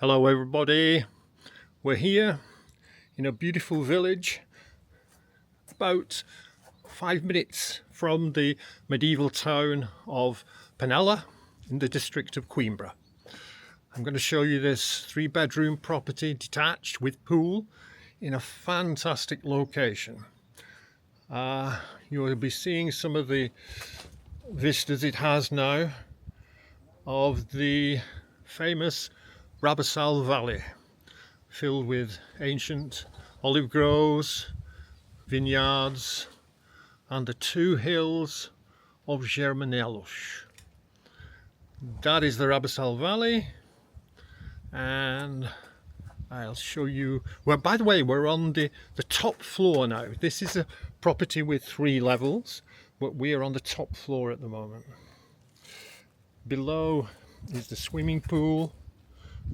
Hello everybody, we're here in a beautiful village about 5 minutes from the medieval town of Penela in the district of Coimbra. I'm going to show you this 3-bedroom property, detached with pool, in a fantastic location. You'll be seeing some of the vistas it has now of the famous Rabaçal Valley, filled with ancient olive groves, vineyards, and the 2 hills of Germanelos. That is the Rabaçal Valley, and I'll show you. Well, by the way, we're on the top floor now. This is a property with 3 levels, but we are on the top floor at the moment. Below is the swimming pool,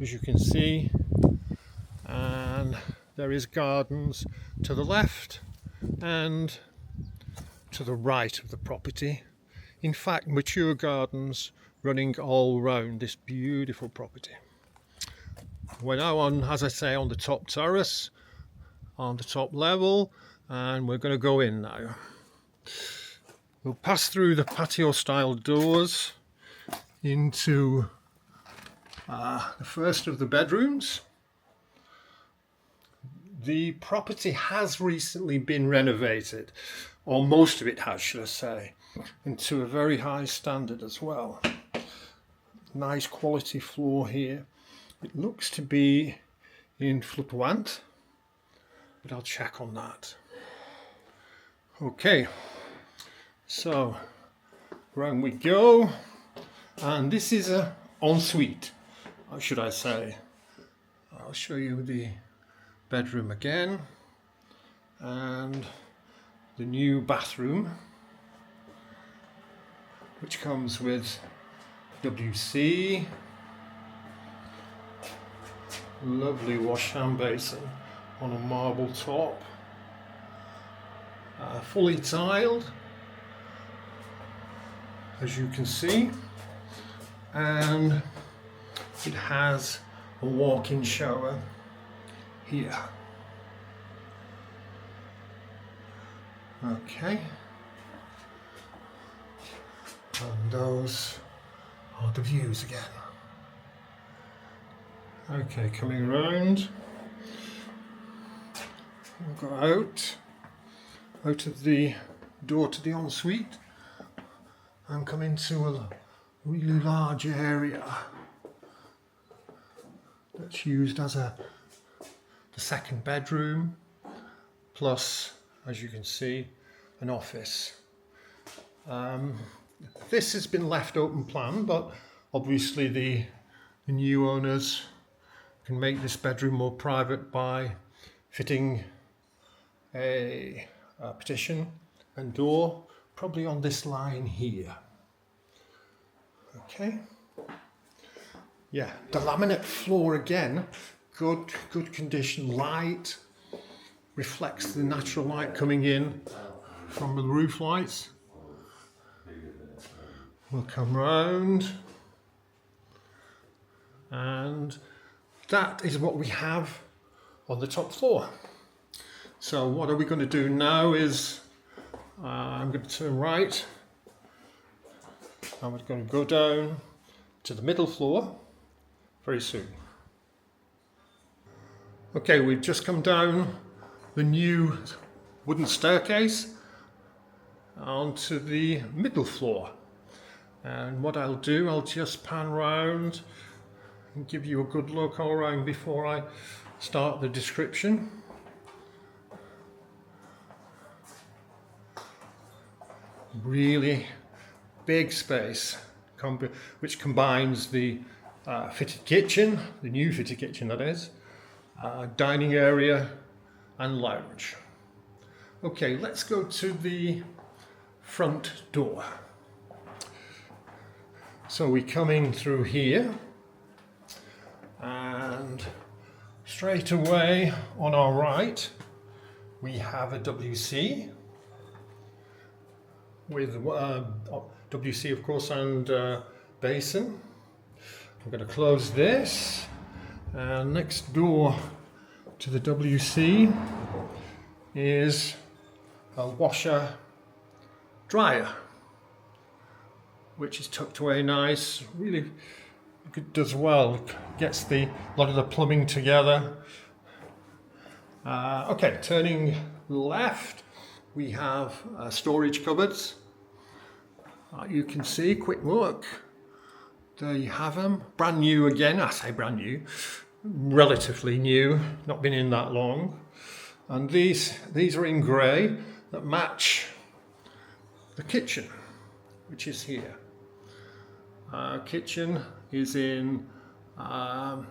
as you can see, and there is gardens to the left and to the right of the property. In fact, mature gardens running all round this beautiful property. We're now on, as I say, on the top terrace, on the top level, and we're going to go in now. We'll pass through the patio style doors into the first of the bedrooms. The property has recently been renovated, or most of it has, should I say, and to a very high standard as well. Nice quality floor here. It looks to be in flutuant, but I'll check on that. Okay, so round we go, and this is a ensuite, or should I say. I'll show you the bedroom again, and the new bathroom, which comes with WC, lovely wash hand basin on a marble top, fully tiled, as you can see, and it has a walk-in shower here. Okay, and those are the views again. Okay, coming around, we'll go out of the door to the ensuite and come into a really large area that's used as the second bedroom, plus, as you can see, an office. This has been left open plan, but obviously the new owners can make this bedroom more private by fitting a partition and door, probably on this line here. Okay. Yeah, the laminate floor again, good condition, light, reflects the natural light coming in from the roof lights. We'll come round, and that is what we have on the top floor. So what are we going to do now is I'm going to turn right, and we're going to go down to the middle floor very soon. Okay, we've just come down the new wooden staircase onto the middle floor, and what I'll do, I'll just pan round and give you a good look all around before I start the description. Really big space, which combines the fitted kitchen, the new fitted kitchen that is, dining area and lounge. Okay, let's go to the front door. So we come in through here, and straight away on our right we have a WC with WC of course, and basin. I'm going to close this, And next door to the WC is a washer dryer, which is tucked away nice. Really does well, gets a lot of the plumbing together. Okay, turning left, we have storage cupboards. You can see, quick look, there you have them. Brand new again, I say brand new, relatively new, not been in that long. And these are in grey that match the kitchen, which is here. Kitchen is in the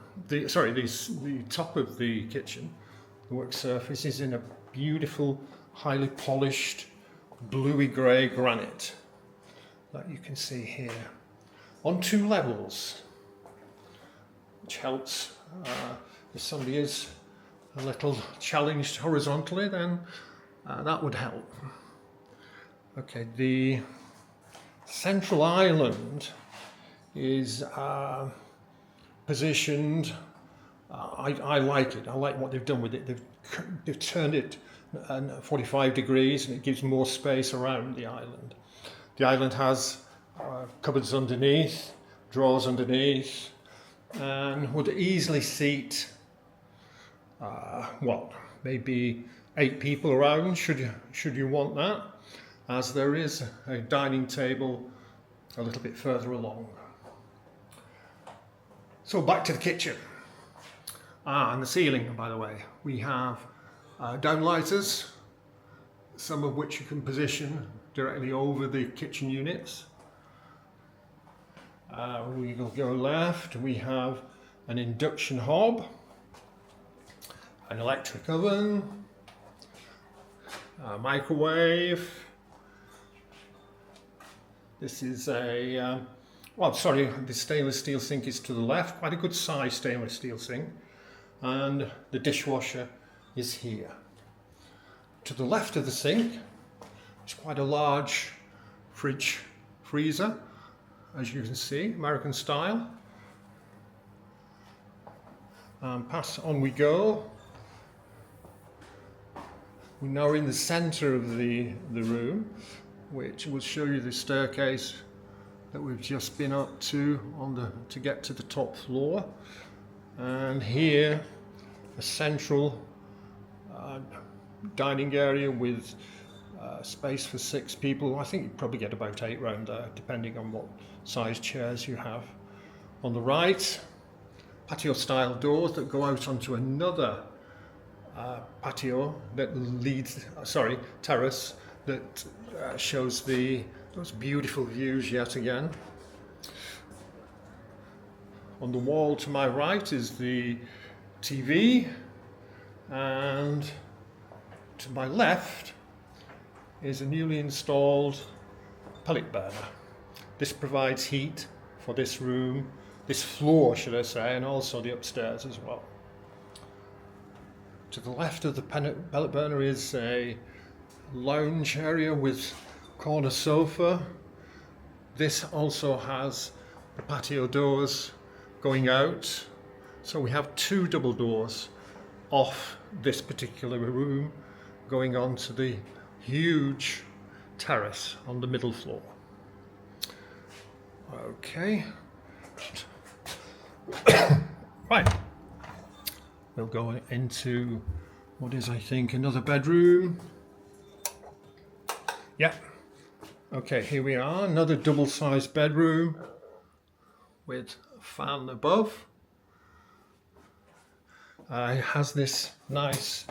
top of the kitchen. The work surface is in a beautiful, highly polished, bluey grey granite that you can see here on 2 levels, which helps if somebody is a little challenged horizontally, then that would help. Okay, the central island is positioned. I like it. I like what they've done with it. They've turned it 45 degrees, and it gives more space around the island. The island has cupboards underneath, drawers underneath, and would easily seat maybe 8 people around, should you want that, as there is a dining table a little bit further along. So back to the kitchen. And the ceiling, by the way. We have downlighters, some of which you can position directly over the kitchen units. We will go left, we have an induction hob, an electric oven, a microwave. This is the stainless steel sink is to the left, quite a good size stainless steel sink, and the dishwasher is here. To the left of the sink is quite a large fridge freezer, as you can see, American style. Pass on we go. We're now in the centre of the room, which will show you the staircase that we've just been up to to get to the top floor. And here, a central dining area with space for 6 people. I think you probably get about 8 round there, depending on what size chairs you have. On the right, patio style doors that go out onto another terrace that shows those beautiful views yet again. On the wall to my right is the TV, and to my left is a newly installed pellet burner. This provides heat for this room, this floor should I say, and also the upstairs as well. To the left of the pellet burner is a lounge area with corner sofa. This also has the patio doors going out, so we have 2 double doors off this particular room going on to the huge terrace on the middle floor. Okay. Right, we'll go into what is, I think, another bedroom. Yeah. Okay, here we are, another double-sized bedroom with a fan above. It has this nice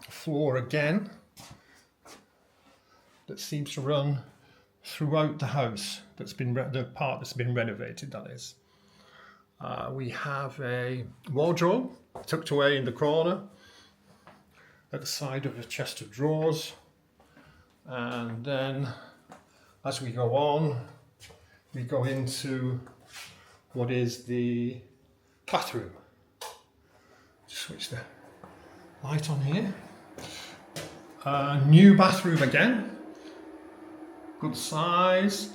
floor again that seems to run throughout the house. That's been the part that's been renovated, that is. We have a wardrobe tucked away in the corner at the side of a chest of drawers, and then as we go on, we go into what is the bathroom. Just switch the light on here. New bathroom again, good size,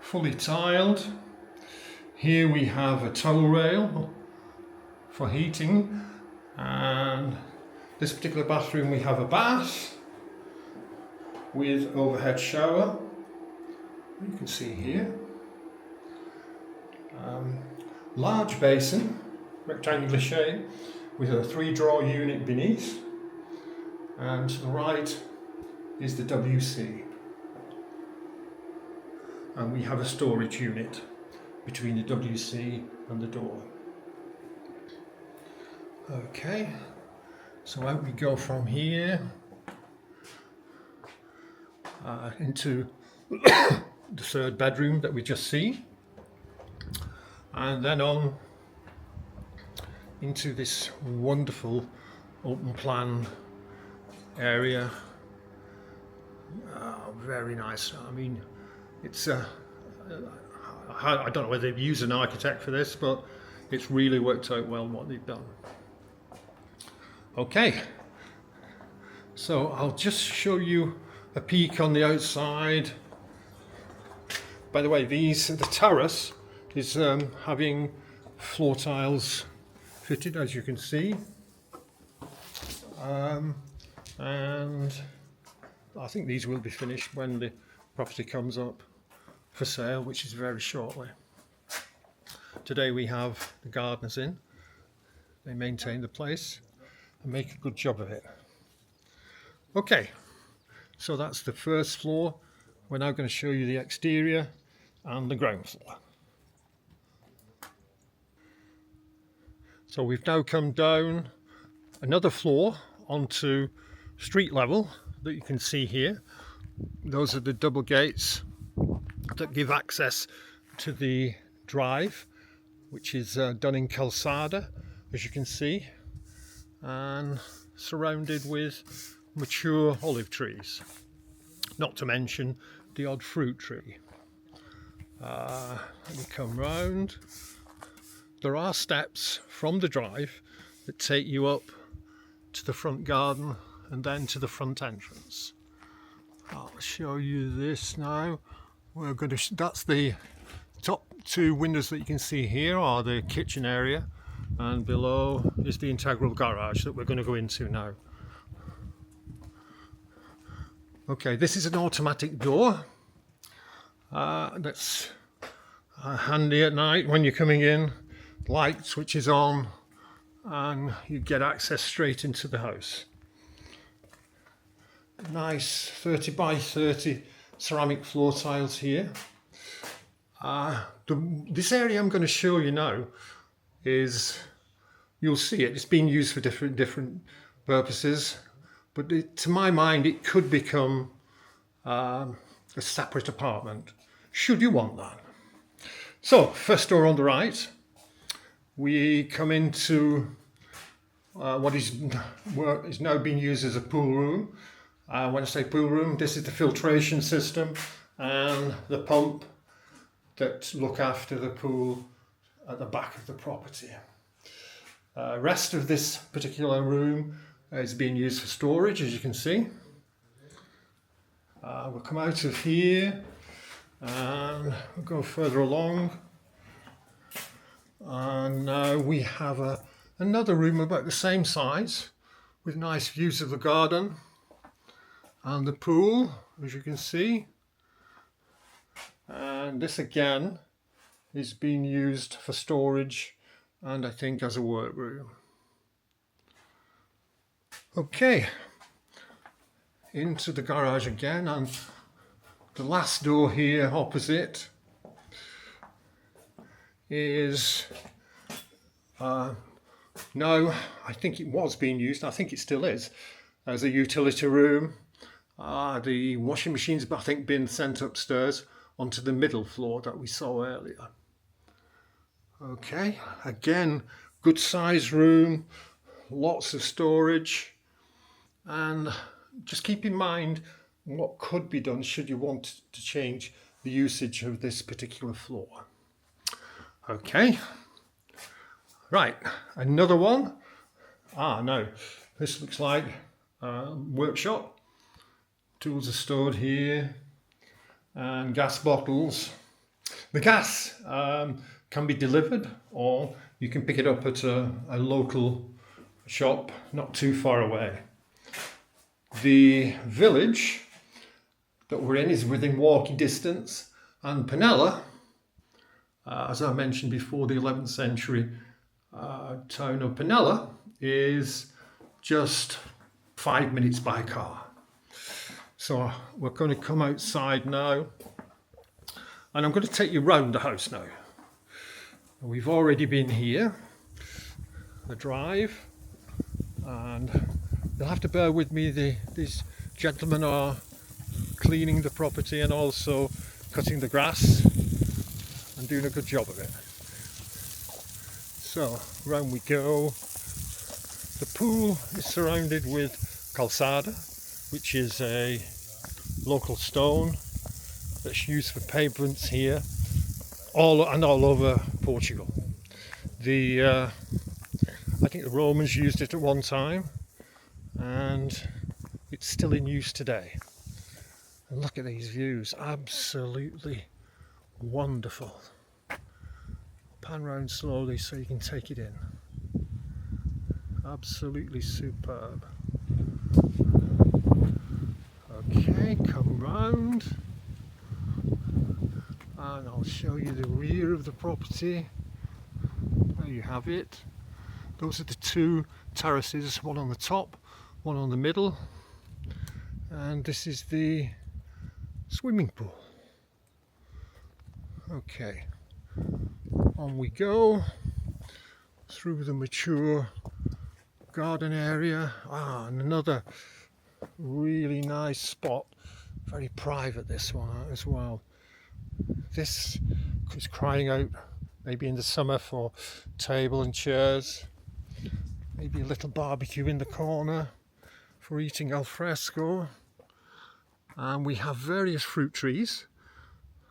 fully tiled. Here we have a towel rail for heating. And this particular bathroom, we have a bath with overhead shower. You can see here. Large basin, rectangular shape, with a 3-drawer unit beneath. And to the right is the WC. And we have a storage unit between the WC and the door. Okay, so out we go from here into the 3rd bedroom that we just see, and then on into this wonderful open plan area. Very nice. I mean, it's I don't know whether they've used an architect for this, but it's really worked out well what they've done. Okay, so I'll just show you a peek on the outside. By the way, the terrace is having floor tiles fitted, as you can see, and I think these will be finished when the property comes up for sale, which is very shortly. Today we have the gardeners in. They maintain the place and make a good job of it. Okay, so that's the 1st floor. We're now going to show you the exterior and the ground floor. So we've now come down another floor onto street level that you can see here. Those are the double gates that give access to the drive, which is done in calçada, as you can see, and surrounded with mature olive trees, not to mention the odd fruit tree. Let me come round. There are steps from the drive that take you up to the front garden and then to the front entrance. I'll show you this now. We're going to that's the top 2 windows that you can see here are the kitchen area, and below is the integral garage that we're going to go into now. Okay, this is an automatic door. That's handy at night when you're coming in. Light switches on and you get access straight into the house. Nice 30 by 30 ceramic floor tiles here. This area I'm going to show you now is, you'll see it's being used for different purposes, but to my mind it could become a separate apartment, should you want that. So, first door on the right, we come into what is now being used as a pool room. When I say pool room, this is the filtration system and the pump that look after the pool at the back of the property. Rest of this particular room is being used for storage, as you can see. We'll come out of here and we'll go further along. And now we have another room about the same size with nice views of the garden and the pool, as you can see. And this again is being used for storage and I think as a workroom. Okay, into the garage again, and the last door here opposite is no, I think it was being used, I think it still is, as a utility room. The washing machine's I think been sent upstairs onto the middle floor that we saw earlier. Okay, again, good size room, lots of storage, and just keep in mind what could be done should you want to change the usage of this particular floor. Okay, right, another one. No, this looks like a workshop. Tools are stored here and gas bottles. The gas can be delivered or you can pick it up at a local shop not too far away. The village that we're in is within walking distance, and Penela, as I mentioned before, the 11th century town of Penela is just 5 minutes by car. So we're going to come outside now, and I'm going to take you round the house now. We've already been here, the drive, and you'll have to bear with me, these gentlemen are cleaning the property and also cutting the grass and doing a good job of it. So round we go. The pool is surrounded with calçada, which is a local stone that's used for pavements here all over Portugal. I think the Romans used it at one time, and it's still in use today. And look at these views, absolutely wonderful. Pan round slowly so you can take it in. Absolutely superb. Okay, come round, and I'll show you the rear of the property. There you have it. Those are the two terraces, one on the top, one on the middle, and this is the swimming pool. Okay, on we go through the mature garden area. And another really nice spot, very private, this one as well. This is crying out maybe in the summer for table and chairs, maybe a little barbecue in the corner for eating al fresco. And we have various fruit trees.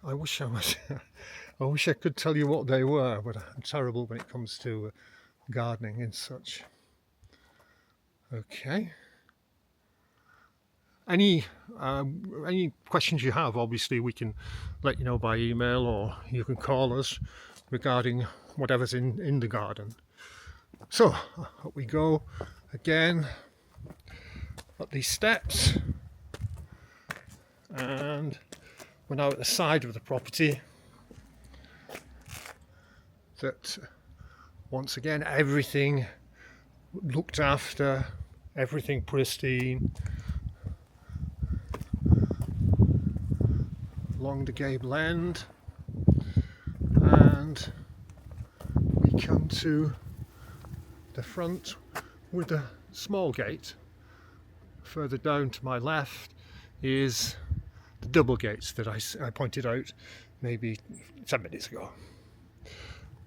I wish I could tell you what they were, but I'm terrible when it comes to gardening and such. Okay. Any questions you have, obviously we can let you know by email, or you can call us regarding whatever's in the garden. So up we go again up these steps, and we're now at the side of the property that, once again, everything looked after, everything pristine. Along the gable end, and we come to the front with a small gate. Further down to my left is the double gates that I pointed out maybe 10 minutes ago.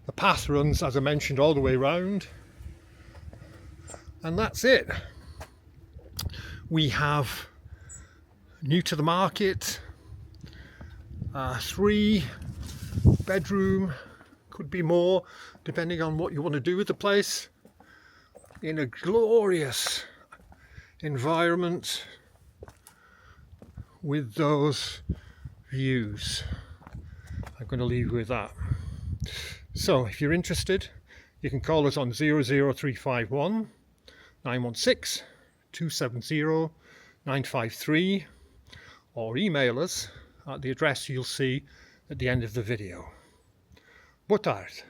The path runs, as I mentioned, all the way round, and that's it. We have, new to the market, 3 bedroom, could be more depending on what you want to do with the place, in a glorious environment with those views. I'm going to leave you with that. So if you're interested, you can call us on 00351 916 270 953, or email us at the address you'll see at the end of the video. Boa tarde.